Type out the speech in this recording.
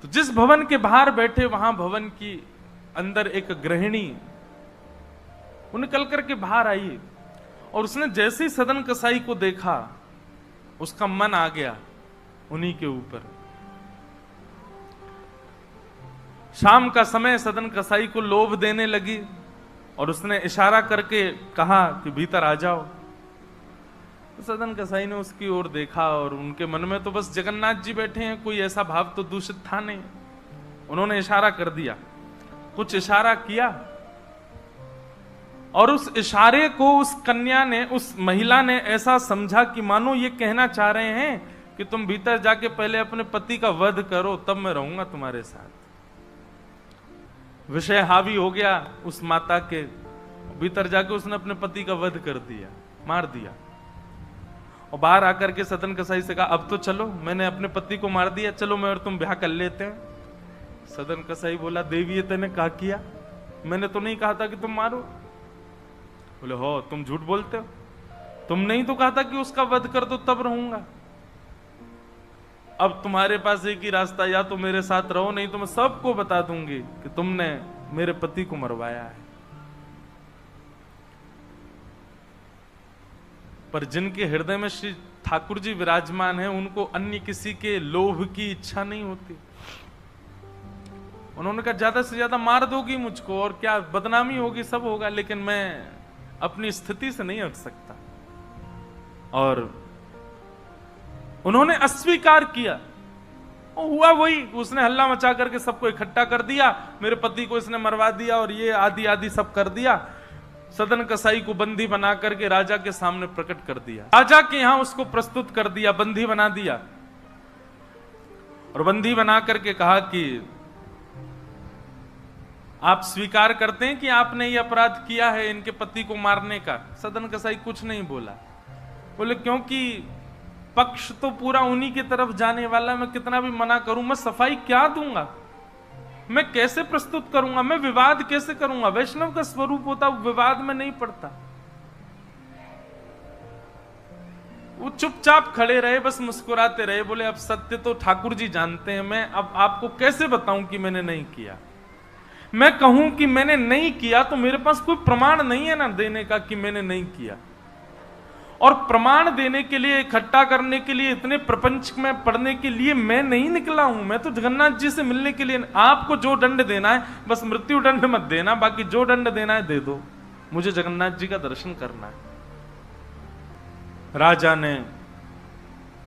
तो जिस भवन के बाहर बैठे वहां भवन की अंदर एक गृहिणी वो निकल करके बाहर आई और उसने जैसे ही सदन कसाई को देखा उसका मन आ गया उन्हीं के ऊपर। शाम का समय सदन कसाई को लोभ देने लगी और उसने इशारा करके कहा कि भीतर आ जाओ। तो सदन कसाई ने उसकी ओर देखा और उनके मन में तो बस जगन्नाथ जी बैठे हैं, कोई ऐसा भाव तो दूषित था नहीं। उन्होंने इशारा कर दिया, कुछ इशारा किया और उस इशारे को उस कन्या ने, उस महिला ने ऐसा समझा कि मानो ये कहना चाह रहे हैं कि तुम भीतर जाके पहले अपने पति का वध करो, तब मैं रहूंगा तुम्हारे साथ। विषय हावी हो गया उस माता के, भीतर जाके उसने अपने पति का वध कर दिया, मार दिया। और बाहर आकर के सदन कसाई से कहा, अब तो चलो, मैंने अपने पति को मार दिया, चलो मैं और तुम ब्याह कर लेते हैं। सदन कसाई बोला, देवी ये तेने क्या किया? मैंने तो नहीं कहा था कि तुम मारो। बोले, हो तुम झूठ बोलते हो, तुमने ही तो कहा था कि उसका वध कर दो तब रहूंगा। अब तुम्हारे पास एक ही रास्ता, या तो मेरे साथ रहो, नहीं तो मैं सबको बता दूंगी कि तुमने मेरे पति को मरवाया है। पर जिनके हृदय में श्री ठाकुर जी विराजमान है उनको अन्य किसी के लोभ की इच्छा नहीं होती। उन्होंने कहा, ज्यादा से ज्यादा मार दोगी मुझको और क्या, बदनामी होगी, सब होगा, लेकिन मैं अपनी स्थिति से नहीं हट सकता। और उन्होंने अस्वीकार किया। और हुआ वही, उसने हल्ला मचा करके सबको इकट्ठा कर दिया, मेरे पति को इसने मरवा दिया और ये आदि आदि सब कर दिया। सदन कसाई को बंदी बना करके राजा के सामने प्रकट कर दिया। राजा के यहां उसको प्रस्तुत कर दिया, बंदी बना दिया। और बंदी बना करके कहा कि आप स्वीकार करते हैं कि आपने ये अपराध किया है इनके पति को मारने का? सदन कसाई कुछ नहीं बोला। बोले, क्योंकि पक्ष तो पूरा उन्हीं की तरफ जाने वाला, मैं कितना भी मना करूं, मैं सफाई क्या दूंगा, मैं कैसे प्रस्तुत करूंगा, मैं विवाद कैसे करूंगा? वैष्णव का स्वरूप होता विवाद में नहीं पड़ता। वो चुपचाप खड़े रहे, बस मुस्कुराते रहे। बोले, अब सत्य तो ठाकुर जी जानते हैं, मैं अब आपको कैसे बताऊं कि मैंने नहीं किया। मैं कहूं कि मैंने नहीं किया तो मेरे पास कोई प्रमाण नहीं है ना देने का कि मैंने नहीं किया। और प्रमाण देने के लिए, इकट्ठा करने के लिए, इतने प्रपंच में पढ़ने के लिए मैं नहीं निकला हूं। मैं तो जगन्नाथ जी से मिलने के लिए। आपको जो दंड देना है, बस मृत्यु दंड मत देना, बाकी जो दंड देना है दे दो, मुझे जगन्नाथ जी का दर्शन करना है। राजा ने